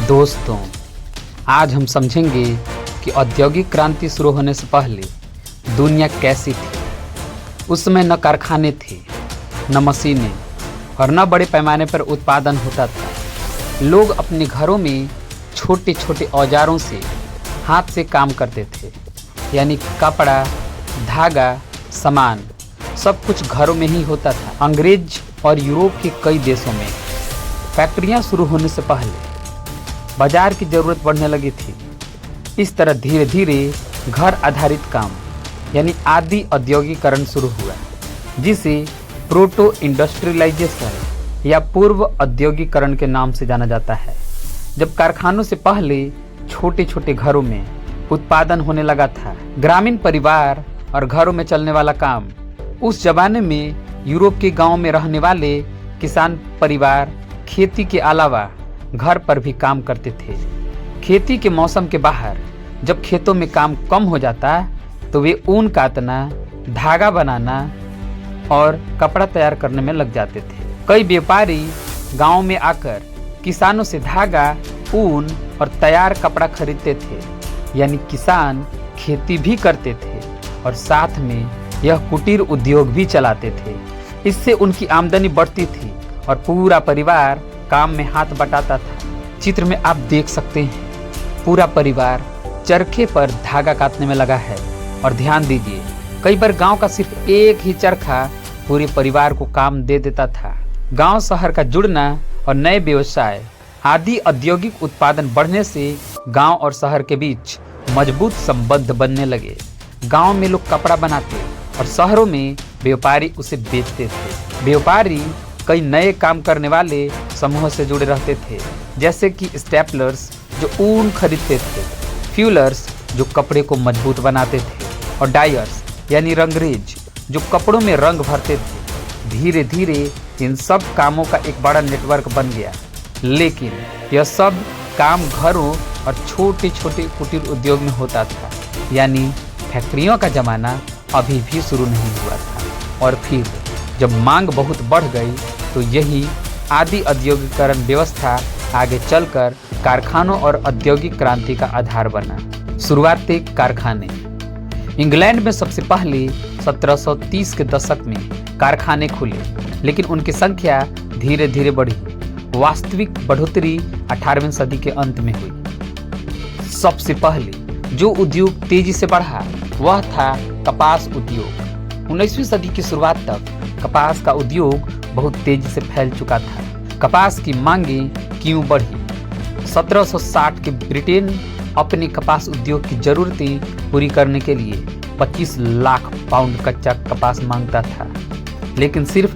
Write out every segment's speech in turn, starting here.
दोस्तों, आज हम समझेंगे कि औद्योगिक क्रांति शुरू होने से पहले दुनिया कैसी थी। उस समय न कारखाने थे, न मशीनें और न बड़े पैमाने पर उत्पादन होता था। लोग अपने घरों में छोटे छोटे औजारों से हाथ से काम करते थे, यानी कपड़ा, धागा, सामान सब कुछ घरों में ही होता था। अंग्रेज और यूरोप के कई देशों में फैक्ट्रियां शुरू होने से पहले बाजार की जरूरत बढ़ने लगी थी। इस तरह धीरे धीरे घर आधारित काम यानी आदि औद्योगिकरण शुरू हुआ, जिसे प्रोटो इंडस्ट्रियलाइजेशन या पूर्व औद्योगिकरण के नाम से जाना जाता है। जब कारखानों से पहले छोटे छोटे घरों में उत्पादन होने लगा था, ग्रामीण परिवार और घरों में चलने वाला काम, उस जमाने में यूरोप के गांव में रहने वाले किसान परिवार खेती के अलावा घर पर भी काम करते थे। खेती के मौसम के बाहर जब खेतों में काम कम हो जाता तो वे ऊन काटना, धागा बनाना और कपड़ा तैयार करने में लग जाते थे। कई व्यापारी गांव में आकर किसानों से धागा, ऊन और तैयार कपड़ा खरीदते थे, यानी किसान खेती भी करते थे और साथ में यह कुटीर उद्योग भी चलाते थे। इससे उनकी आमदनी बढ़ती थी और पूरा परिवार काम में हाथ बटाता था। चित्र में आप देख सकते हैं, पूरा परिवार चरखे पर धागा काटने में लगा है। और ध्यान दीजिए, कई बार गांव का सिर्फ एक ही चरखा पूरे परिवार को काम दे देता था। गांव शहर का जुड़ना और नए व्यवसाय आदि औद्योगिक उत्पादन बढ़ने से गांव और शहर के बीच मजबूत संबंध बनने लगे। गांव में लोग कपड़ा बनाते और शहरों में व्यापारी उसे बेचते थे। व्यापारी कई नए काम करने वाले समूह से जुड़े रहते थे, जैसे कि स्टेपलर्स जो ऊन खरीदते थे, फ्यूलर्स जो कपड़े को मजबूत बनाते थे और डायर्स यानी रंगरेज जो कपड़ों में रंग भरते थे। धीरे धीरे इन सब कामों का एक बड़ा नेटवर्क बन गया, लेकिन यह सब काम घरों और छोटे छोटे कुटीर उद्योग में होता था, यानी फैक्ट्रियों का जमाना अभी भी शुरू नहीं हुआ था। और फिर जब मांग बहुत बढ़ गई तो यही आदि औद्योगिकरण व्यवस्था आगे चलकर कारखानों और औद्योगिक क्रांति का आधार बना। शुरुआती कारखाने इंग्लैंड में सबसे पहले 1730 के दशक में कारखाने खुले, लेकिन उनकी संख्या धीरे धीरे बढ़ी। वास्तविक बढ़ोतरी 18वीं सदी के अंत में हुई। सबसे पहले जो उद्योग तेजी से बढ़ा वह था कपास उद्योग। 19वीं सदी की शुरुआत तक कपास का उद्योग बहुत तेजी से फैल चुका था। कपास की मांगे क्यों बढ़ी? 1760 के ब्रिटेन अपने कपास उद्योग की जरूरतें पूरी करने के लिए 25 लाख पाउंड कच्चा कपास मांगता था, लेकिन सिर्फ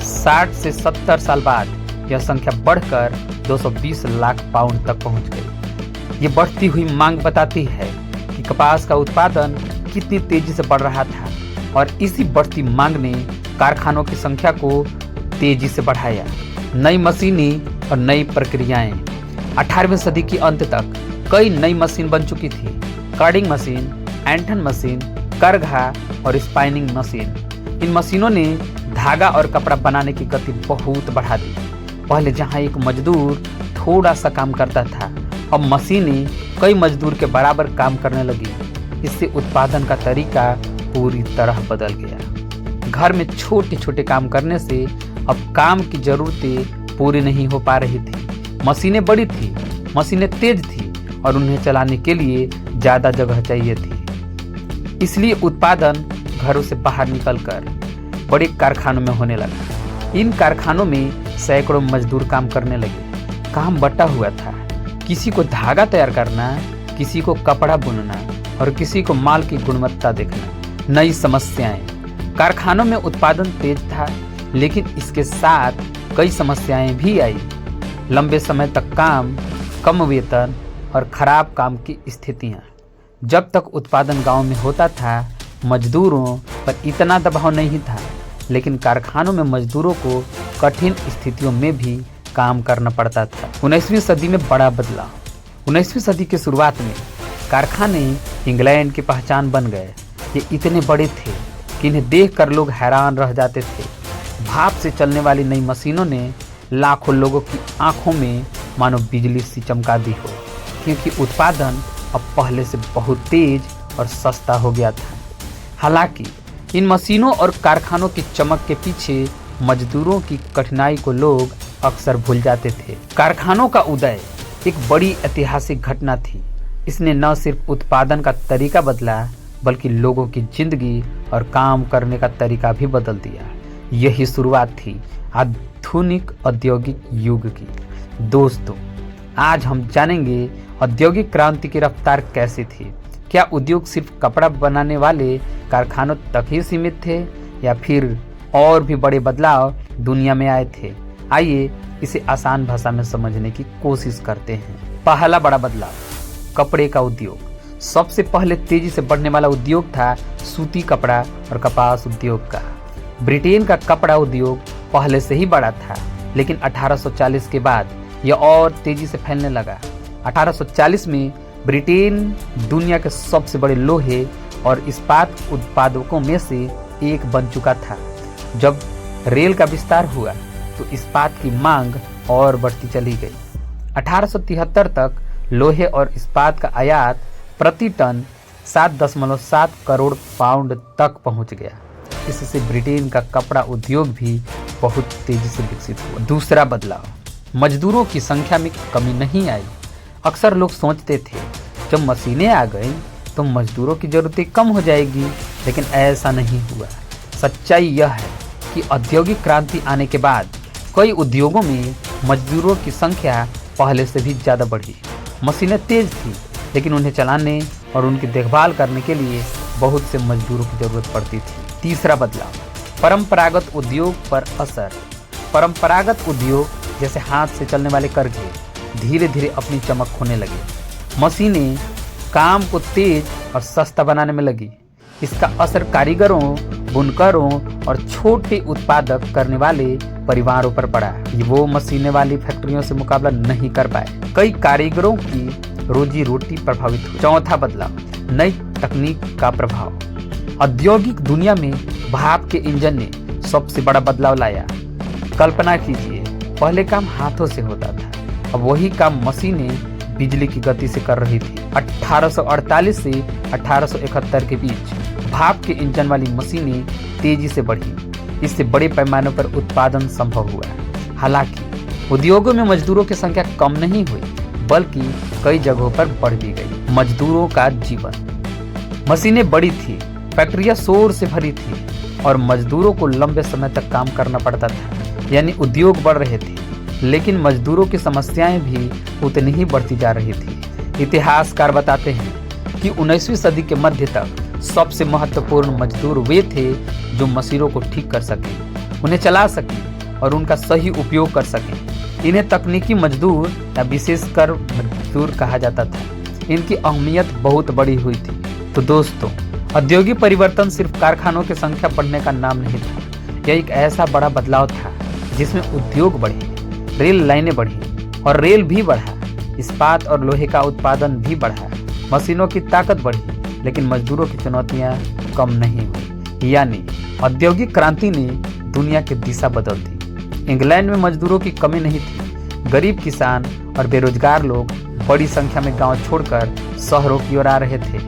60 से 70 साल बाद यह संख्या बढ़कर 220 लाख पाउंड तक पहुंच गई। ये बढ़ती हुई मांग बताती है कि कपास का उत्पादन कितनी तेजी से बढ़ रहा था, और इसी बढ़ती मांग ने कारखानों की संख्या को तेजी से बढ़ाया। नई मशीनें और नई प्रक्रियाएं 18वीं सदी के अंत तक कई नई मशीन बन चुकी थी। कर्डिंग मशीन, ऐंठन मशीन, करघा और स्पाइनिंग मशीन। इन मशीनों ने धागा और कपड़ा बनाने की गति बहुत बढ़ा दी। पहले जहां एक मजदूर थोड़ा सा काम करता था, अब मशीनें कई मजदूर के बराबर काम करने लगी। इससे उत्पादन का तरीका पूरी तरह बदल गया। घर में छोटे छोटे काम करने से अब काम की जरूरतें पूरी नहीं हो पा रही थी। मशीनें बड़ी थी, मशीनें तेज थी और उन्हें चलाने के लिए ज्यादा जगह चाहिए थी। इसलिए उत्पादन घरों से बाहर निकलकर बड़े कारखानों में होने लगा। इन कारखानों में सैकड़ों मजदूर काम करने लगे। काम बटा हुआ था, किसी को धागा तैयार करना, किसी को कपड़ा बुनना और किसी को माल की गुणवत्ता देखना। नई समस्याएं, कारखानों में उत्पादन तेज था, लेकिन इसके साथ कई समस्याएं भी आई। लंबे समय तक काम, कम वेतन और खराब काम की स्थितियां। जब तक उत्पादन गांव में होता था, मजदूरों पर इतना दबाव नहीं था, लेकिन कारखानों में मजदूरों को कठिन स्थितियों में भी काम करना पड़ता था। 19वीं सदी में बड़ा बदलाव। 19वीं सदी की शुरुआत में कारखाने इंग्लैंड की पहचान बन गए। ये इतने बड़े थे कि इन्हें देखकर लोग हैरान रह जाते थे। भाप से चलने वाली नई मशीनों ने लाखों लोगों की आंखों में मानो बिजली सी चमका दी हो, क्योंकि उत्पादन अब पहले से बहुत तेज और सस्ता हो गया था। हालांकि इन मशीनों और कारखानों की चमक के पीछे मजदूरों की कठिनाई को लोग अक्सर भूल जाते थे। कारखानों का उदय एक बड़ी ऐतिहासिक घटना थी। इसने न सिर्फ उत्पादन का तरीका बदला, बल्कि लोगों की जिंदगी और काम करने का तरीका भी बदल दिया। यही शुरुआत थी आधुनिक औद्योगिक युग की। दोस्तों, आज हम जानेंगे औद्योगिक क्रांति की रफ्तार कैसी थी। क्या उद्योग सिर्फ कपड़ा बनाने वाले कारखानों तक ही सीमित थे, या फिर और भी बड़े बदलाव दुनिया में आए थे? आइए इसे आसान भाषा में समझने की कोशिश करते हैं। पहला बड़ा बदलाव, कपड़े का उद्योग। सबसे पहले तेजी से बढ़ने वाला उद्योग था सूती कपड़ा और कपास उद्योग का। ब्रिटेन का कपड़ा उद्योग पहले से ही बड़ा था, लेकिन 1840 के बाद यह और तेजी से फैलने लगा। 1840 में ब्रिटेन दुनिया के सबसे बड़े लोहे और इस्पात उत्पादकों में से एक बन चुका था। जब रेल का विस्तार हुआ तो इस्पात की मांग और बढ़ती चली गई। 1873 तक लोहे और इस्पात का आयात प्रति टन 7.7 करोड़ पाउंड तक पहुंच गया। इससे ब्रिटेन का कपड़ा उद्योग भी बहुत तेजी से विकसित हुआ। दूसरा बदलाव, मजदूरों की संख्या में कमी नहीं आई। अक्सर लोग सोचते थे जब मशीनें आ गई तो मजदूरों की जरूरतें कम हो जाएगी, लेकिन ऐसा नहीं हुआ। सच्चाई यह है कि औद्योगिक क्रांति आने के बाद कई उद्योगों में मजदूरों की संख्या पहले से भी ज़्यादा बढ़ी। मशीनें तेज थी, लेकिन उन्हें चलाने और उनकी देखभाल करने के लिए बहुत से मजदूरों की जरूरत पड़ती थी। तीसरा बदलाव, परंपरागत उद्योग पर असर। परंपरागत उद्योग जैसे हाथ से चलने वाले करघे धीरे धीरे अपनी चमक खोने लगे। मशीनें काम को तेज और सस्ता बनाने में लगी। इसका असर कारीगरों, बुनकरों और छोटे उत्पादक करने वाले परिवारों पर पड़ा। वो मशीनें वाली फैक्ट्रियों से मुकाबला नहीं कर पाए। कई कारीगरों की रोजी रोटी प्रभावित हुई। चौथा बदलाव, नई तकनीक का प्रभाव। औद्योगिक दुनिया में भाप के इंजन ने सबसे बड़ा बदलाव लाया। कल्पना कीजिए, पहले काम हाथों से होता था, अब वही काम मशीनें बिजली की गति से कर रही थी। 1848 से 1871 के बीच भाप के इंजन वाली मशीनें तेजी से बढ़ी। इससे बड़े पैमाने पर उत्पादन संभव हुआ। हालांकि उद्योगों में मजदूरों की संख्या कम नहीं हुई, बल्कि कई जगहों पर बढ़ भी गई। मजदूरों का जीवन। मशीनें बड़ी थी, फैक्ट्रियां शोर से भरी थी और मजदूरों को लंबे समय तक काम करना पड़ता था। यानी उद्योग बढ़ रहे थे, लेकिन मजदूरों की समस्याएं भी उतनी ही बढ़ती जा रही थी। इतिहासकार बताते हैं कि 19वीं सदी के मध्य तक सबसे महत्वपूर्ण मजदूर वे थे जो मशीनों को ठीक कर सकें, उन्हें चला सकें और उनका सही उपयोग कर सकें। इन्हें तकनीकी मजदूर या विशेषकर मजदूर कहा जाता था। इनकी अहमियत बहुत बड़ी हुई थी। तो दोस्तों, औद्योगिक परिवर्तन सिर्फ कारखानों की संख्या बढ़ने का नाम नहीं था। यह एक ऐसा बड़ा बदलाव था जिसमें उद्योग बढ़े, रेल लाइनें बढ़ी और रेल भी बढ़ा, इस्पात और लोहे का उत्पादन भी बढ़ा, मशीनों की ताकत बढ़ी, लेकिन मजदूरों की चुनौतियां कम नहीं हुई। यानी औद्योगिक क्रांति ने दुनिया की दिशा बदल दी। इंग्लैंड में मजदूरों की कमी नहीं थी। गरीब किसान और बेरोजगार लोग बड़ी संख्या में गांव छोड़कर शहरों की ओर आ रहे थे,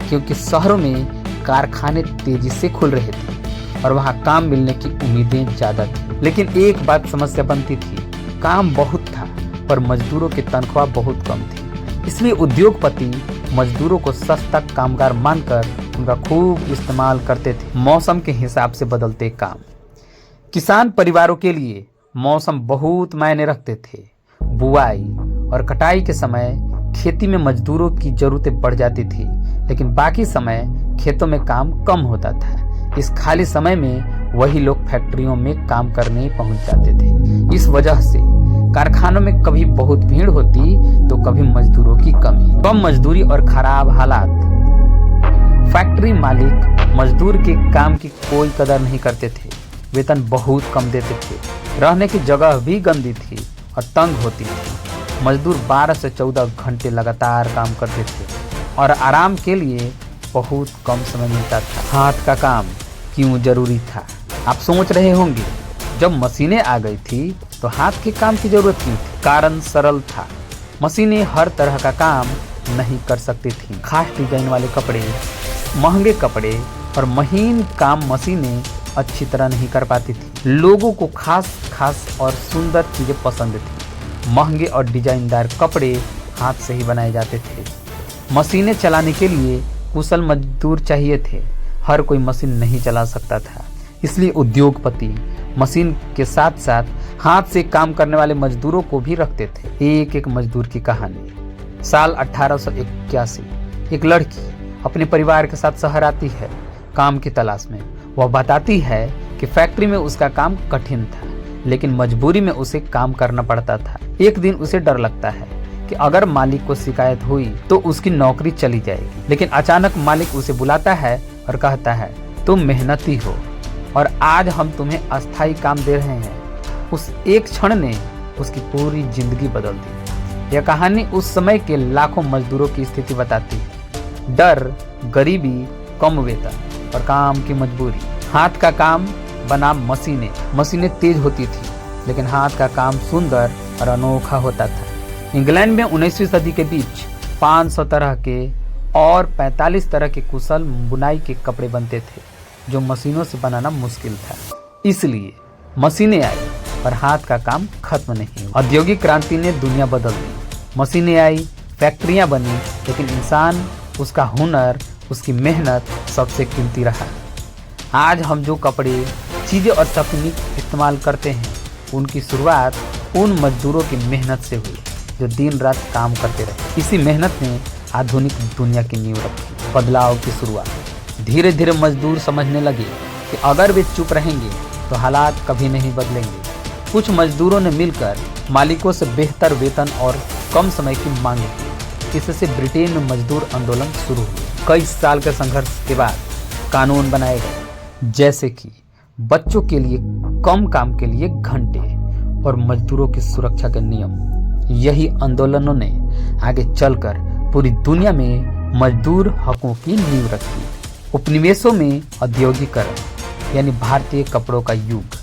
क्योंकि शहरों में कारखाने तेजी से खुल रहे थे और वहां काम मिलने की उम्मीदें ज्यादा थी। लेकिन एक बात समस्या बनती थी, काम बहुत था पर मजदूरों की तनख्वाह बहुत कम थी। इसलिए उद्योगपति मजदूरों को सस्ता कामगार मानकर उनका खूब इस्तेमाल करते थे। मौसम के हिसाब से बदलते काम। किसान परिवारों के लिए मौसम बहुत मायने रखते थे। बुआई और कटाई के समय खेती में मजदूरों की जरूरतें बढ़ जाती थी, लेकिन बाकी समय खेतों में काम कम होता था। इस खाली समय में वही लोग फैक्ट्रियों में काम करने पहुंच जाते थे। इस वजह से कारखानों में कभी बहुत भीड़ होती तो कभी मजदूरों की कमी, कम मजदूरी और खराब हालात। फैक्ट्री मालिक मजदूर के काम की कोई कदर नहीं करते थे। वेतन बहुत कम देते थे। रहने की जगह भी गंदी थी और तंग होती थी। मजदूर 12 से 14 घंटे लगातार काम करते थे और आराम के लिए बहुत कम समय मिलता था। हाथ का काम क्यों जरूरी था? आप सोच रहे होंगे, जब मशीनें आ गई थी तो हाथ के काम की जरूरत नहीं थी। कारण सरल था, मशीनें हर तरह का काम नहीं कर सकती थी। खास डिजाइन वाले कपड़े, महंगे कपड़े और महीन काम मशीनें अच्छी तरह नहीं कर पाती थी। लोगों को खास और सुंदर चीजें पसंद थी। महंगे और डिजाइनदार कपड़े हाथ से ही बनाए जाते थे। मशीनें चलाने के लिए कुशल मजदूर चाहिए थे। हर कोई मशीन नहीं चला सकता था, इसलिए उद्योगपति मशीन के साथ साथ हाथ से काम करने वाले मजदूरों को भी रखते थे। एक मजदूर की कहानी। साल 1881 एक लड़की अपने परिवार के साथ शहर आती है काम की तलाश में। वह बताती है कि फैक्ट्री में उसका काम कठिन था, लेकिन मजबूरी में उसे काम करना पड़ता था। एक दिन उसे डर लगता है कि अगर मालिक को शिकायत हुई तो उसकी नौकरी चली जाएगी। लेकिन अचानक मालिक उसे बुलाता है और कहता है, तुम मेहनती हो और आज हम तुम्हें अस्थायी काम दे रहे हैं। उस एक क्षण ने उसकी पूरी जिंदगी बदल दी। यह कहानी उस समय के लाखों मजदूरों की स्थिति बताती है। डर, गरीबी, कम वेतन और काम की मजबूरी। हाथ का काम बनाम मशीनें तेज होती थी, लेकिन हाथ का काम सुंदर और अनोखा होता था। इंग्लैंड में 19वीं सदी के बीच 500 तरह के और 45 तरह के कुशल बुनाई के कपड़े बनते थे, जो मशीनों से बनाना मुश्किल था। इसलिए मशीनें आई और हाथ का काम खत्म नहीं हुआ। औद्योगिक क्रांति ने दुनिया बदल दी। मशीनें आई, फैक्ट्रियां बनी, लेकिन इंसान, उसका हुनर, उसकी मेहनत सबसे कीमती रहा। आज हम जो कपड़े, चीजें और तकनीक इस्तेमाल करते हैं, उनकी शुरुआत उन मजदूरों की मेहनत से हुई जो दिन रात काम करते रहे। इसी मेहनत ने आधुनिक दुनिया की नींव रखी। बदलाव की शुरुआत। धीरे धीरे मजदूर समझने लगे कि अगर वे चुप रहेंगे तो हालात कभी नहीं बदलेंगे। कुछ मजदूरों ने मिलकर मालिकों से बेहतर वेतन और कम समय की मांग की। इससे ब्रिटेन में मजदूर आंदोलन शुरू हुए। कई साल के संघर्ष के बाद कानून बनाए गए, जैसे कि बच्चों के लिए कम काम के लिए घंटे और मजदूरों की सुरक्षा के नियम। यही आंदोलनों ने आगे चलकर पूरी दुनिया में मजदूर हकों की नींव रखी। उपनिवेशों में औद्योगिकरण यानी भारतीय कपड़ों का युग।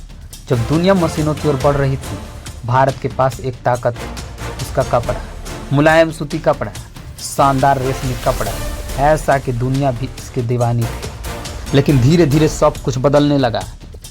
जब दुनिया मशीनों की ओर बढ़ रही थी, भारत के पास एक ताकत थी, उसका कपड़ा। मुलायम सूती कपड़ा, शानदार रेशमी कपड़ा, ऐसा कि दुनिया भी इसके दीवानी थी। लेकिन धीरे धीरे सब कुछ बदलने लगा।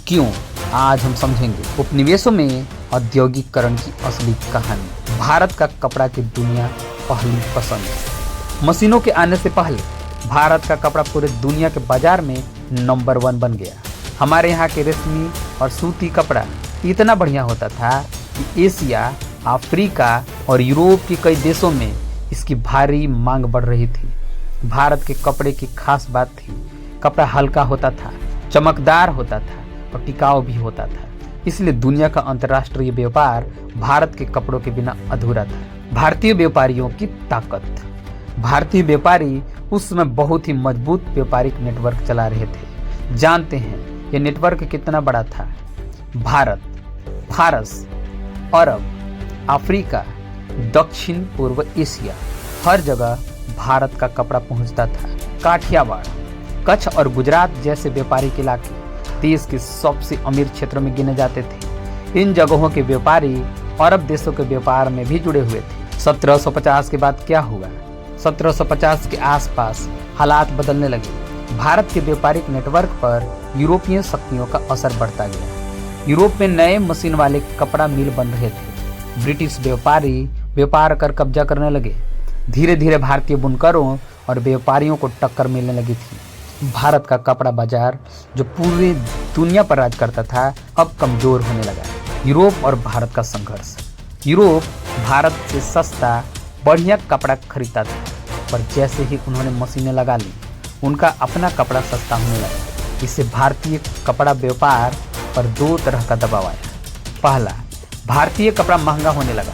क्यों? आज हम समझेंगे। उपनिवेशों में औद्योगिकरण की असली कहानी। भारत का कपड़ा की दुनिया पहली पसंद। मशीनों के आने से पहले भारत का कपड़ा पूरे दुनिया के बाजार में नंबर 1 बन गया। हमारे यहाँ के रेशमी और सूती कपड़ा इतना बढ़िया होता था कि एशिया, अफ्रीका और यूरोप के कई देशों में इसकी भारी मांग बढ़ रही थी। भारत के कपड़े की खास बात थी, कपड़ा हल्का होता था, चमकदार होता था और टिकाऊ भी होता था। इसलिए दुनिया का अंतर्राष्ट्रीय व्यापार भारत के कपड़ों के बिना अधूरा था। भारतीय व्यापारियों की ताकत। भारतीय व्यापारी उस समय बहुत ही मजबूत व्यापारिक नेटवर्क चला रहे थे। जानते हैं यह नेटवर्क कितना बड़ा था? भारत, फारस, अरब, अफ्रीका, दक्षिण पूर्व एशिया, हर जगह भारत का कपड़ा पहुंचता था। काठियावाड़, कच्छ और गुजरात जैसे व्यापारिक इलाके देश के सबसे अमीर क्षेत्रों में गिने जाते थे। इन जगहों के व्यापारी अरब देशों के व्यापार में भी जुड़े हुए थे। 1750 के बाद क्या हुआ? 1750 के आसपास हालात बदलने लगे। भारत के व्यापारिक नेटवर्क पर यूरोपीय शक्तियों का असर बढ़ता गया। यूरोप में नए मशीन वाले कपड़ा मिल बन रहे थे। ब्रिटिश व्यापारी व्यापार कर कब्जा करने लगे। धीरे धीरे भारतीय बुनकरों और व्यापारियों को टक्कर मिलने लगी थी। भारत का कपड़ा बाजार, जो पूरी दुनिया पर राज करता था, अब कमजोर होने लगा। यूरोप और भारत का संघर्ष। यूरोप भारत से सस्ता बढ़िया कपड़ा खरीदता था, पर जैसे ही उन्होंने मशीनें लगा ली, उनका अपना कपड़ा सस्ता होने लगा। इससे भारतीय कपड़ा व्यापार पर 2 तरह का दबाव आया। पहला, भारतीय कपड़ा महंगा होने लगा।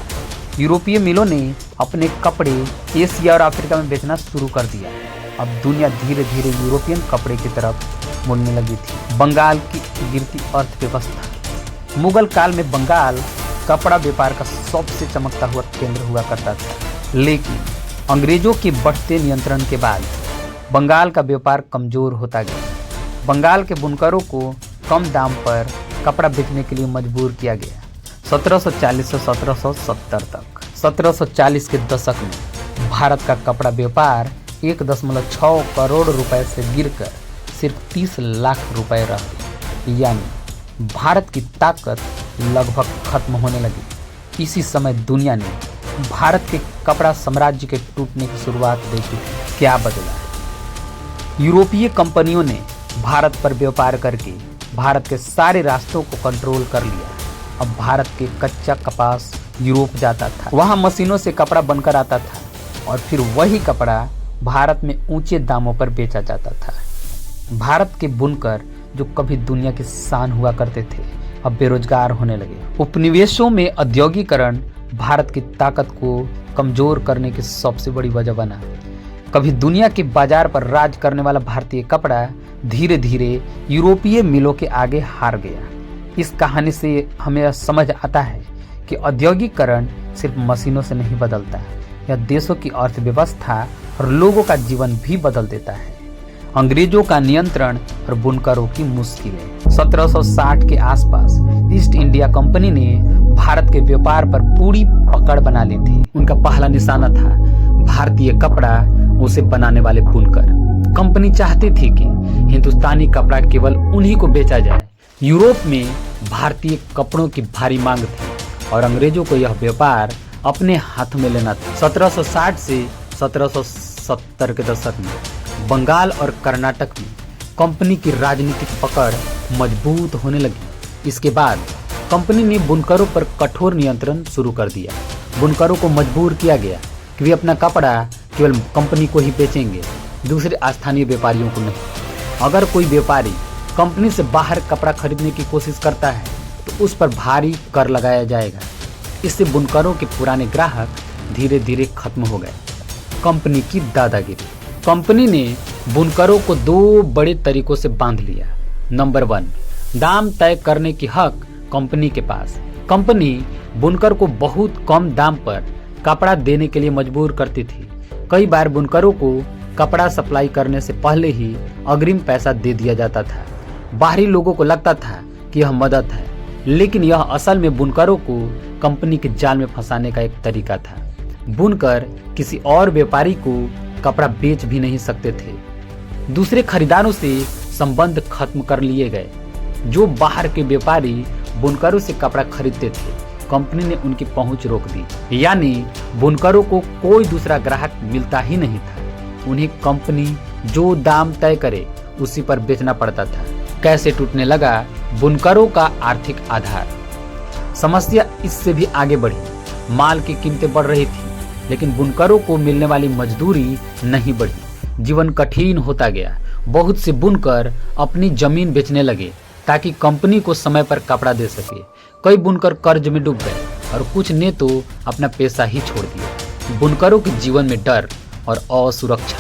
यूरोपीय मिलों ने अपने कपड़े एशिया और अफ्रीका में बेचना शुरू कर दिया। अब दुनिया धीरे धीरे यूरोपियन कपड़े की तरफ मुड़ने लगी थी। बंगाल की गिरती अर्थव्यवस्था। मुगल काल में बंगाल कपड़ा व्यापार का सबसे चमकता हुआ केंद्र हुआ करता था, लेकिन अंग्रेजों के बढ़ते नियंत्रण के बाद बंगाल का व्यापार कमजोर होता गया। बंगाल के बुनकरों को कम दाम पर कपड़ा बेचने के लिए मजबूर किया गया। 1740 से 1770 तक 1740 के दशक में भारत का कपड़ा व्यापार 1.6 करोड़ रुपए से गिरकर सिर्फ 30 लाख रुपए रह गए, यानी भारत की ताकत लगभग खत्म होने लगी। इसी समय दुनिया ने भारत के कपड़ा साम्राज्य के टूटने की शुरुआत देखी थी। क्या बदला? यूरोपीय कंपनियों ने भारत पर व्यापार करके भारत के सारे रास्तों को कंट्रोल कर लिया। अब भारत के कच्चा कपास यूरोप जाता था, वहां मशीनों से कपड़ा बनकर आता था और फिर वही कपड़ा भारत में ऊंचे दामों पर बेचा जाता था। भारत के बुनकर जो कभी दुनिया की शान हुआ करते थे, अब बेरोजगार होने लगे। उपनिवेशों में औद्योगिकरण भारत की ताकत को कमजोर करने की सबसे बड़ी वजह बना। कभी दुनिया के बाजार पर राज करने वाला भारतीय कपड़ा धीरे धीरे यूरोपीय मिलों के आगे हार गया। इस कहानी से हमें यह समझ आता है कि औद्योगिकरण सिर्फ मशीनों से नहीं बदलता, यह देशों की अर्थव्यवस्था और लोगों का जीवन भी बदल देता है। अंग्रेजों का नियंत्रण और बुनकरों की मुश्किलें। 1760 के आसपास ईस्ट इंडिया कंपनी ने भारत के व्यापार पर पूरी पकड़ बना ली थी। उनका पहला निशाना था भारतीय कपड़ा, उसे बनाने वाले बुनकर। कंपनी चाहती थी कि हिंदुस्तानी कपड़ा केवल उन्हीं को बेचा जाए। यूरोप में भारतीय कपड़ों की भारी मांग थी और अंग्रेजों को यह व्यापार अपने हाथ में लेना था। 1760 से 1770 के दशक में बंगाल और कर्नाटक में कंपनी की राजनीतिक पकड़ मजबूत होने लगी। इसके बाद कंपनी ने बुनकरों पर कठोर नियंत्रण शुरू कर दिया। बुनकरों को मजबूर किया गया कि वे अपना कपड़ा केवल कंपनी को ही बेचेंगे, दूसरे स्थानीय व्यापारियों को नहीं। अगर कोई व्यापारी कंपनी से बाहर कपड़ा खरीदने की कोशिश करता है तो उस पर भारी कर लगाया जाएगा। इससे बुनकरों के पुराने ग्राहक धीरे धीरे खत्म हो गए। कंपनी की दादागिरी। कंपनी ने बुनकरों को 2 बड़े तरीकों से बांध लिया। नंबर 1, दाम तय करने की हक कंपनी के पास। कंपनी बुनकर को बहुत कम दाम पर कपड़ा देने के लिए मजबूर करती थी। कई बार बुनकरों को कपड़ा सप्लाई करने से पहले ही अग्रिम पैसा दे दिया जाता था। बाहरी लोगों को लगता था कि यह मदद है, लेकिन यह असल में बुनकरों को कंपनी के जाल में फंसाने का एक तरीका था। बुनकर किसी और व्यापारी को कपड़ा बेच भी नहीं सकते थे। दूसरे खरीदारों से संबंध खत्म कर लिए गए। जो बाहर के व्यापारी बुनकरों से कपड़ा खरीदते थे, कंपनी ने उनकी पहुंच रोक दी, यानी बुनकरों को कोई दूसरा ग्राहक मिलता ही नहीं था। उन्हें कंपनी जो दाम तय करे उसी पर बेचना पड़ता था। कैसे टूटने लगा बुनकरों का आर्थिक आधार। समस्या इससे भी आगे बढ़ी। माल की कीमतें बढ़ रही थी, लेकिन बुनकरों को मिलने वाली मजदूरी नहीं बढ़ी। जीवन कठिन होता गया। बहुत से बुनकर अपनी जमीन बेचने लगे ताकि कंपनी को समय पर कपड़ा दे सके। कई बुनकर कर्ज में डूब गए और कुछ ने तो अपना पेशा ही छोड़ दिया। बुनकरों के जीवन में डर और असुरक्षा।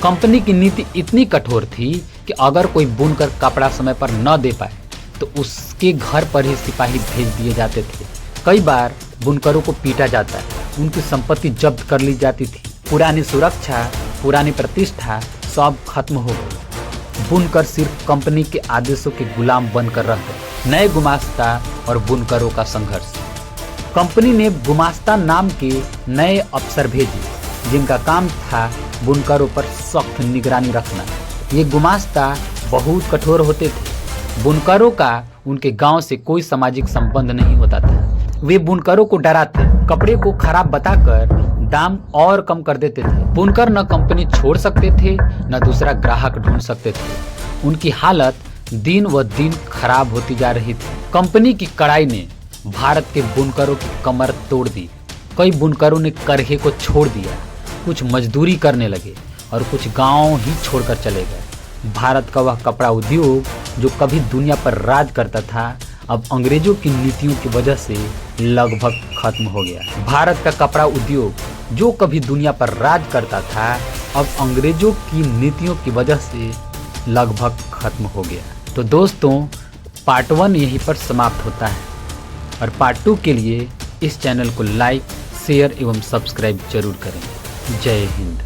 कंपनी की नीति इतनी कठोर थी कि अगर कोई बुनकर कपड़ा समय पर न दे पाए तो उसके घर पर ही सिपाही भेज दिए जाते थे। कई बार बुनकरों को पीटा जाता, उनकी संपत्ति जब्त कर ली जाती थी। पुरानी सुरक्षा, पुरानी प्रतिष्ठा सब खत्म हो गई। बुनकर सिर्फ कंपनी के आदेशों के गुलाम बनकर रह गए। नए गुमास्ता और बुनकरों का संघर्ष। कंपनी ने गुमास्ता नाम के नए अफसर भेजे जिनका काम था बुनकरों पर सख्त निगरानी रखना। ये गुमास्ता बहुत कठोर होते थे। बुनकरों का उनके गांव से कोई सामाजिक संबंध नहीं होता था। वे बुनकरों को डराते, कपड़े को खराब बताकर दाम और कम कर देते थे। बुनकर न कंपनी छोड़ सकते थे न दूसरा ग्राहक ढूंढ सकते थे। उनकी हालत दिन व दिन खराब होती जा रही थी। कंपनी की कड़ाई ने भारत के बुनकरों की कमर तोड़ दी। कई बुनकरों ने करहे को छोड़ दिया, कुछ मजदूरी करने लगे और कुछ गांव ही छोड़कर चले गए। भारत का वह कपड़ा उद्योग जो कभी दुनिया पर राज करता था, अब अंग्रेजों की नीतियों की वजह से लगभग खत्म हो गया। भारत का कपड़ा उद्योग जो कभी दुनिया पर राज करता था, अब अंग्रेजों की नीतियों की वजह से लगभग खत्म हो गया। तो दोस्तों, पार्ट 1 यहीं पर समाप्त होता है और पार्ट 2 के लिए इस चैनल को लाइक, शेयर एवं सब्सक्राइब जरूर करें। जय हिंद।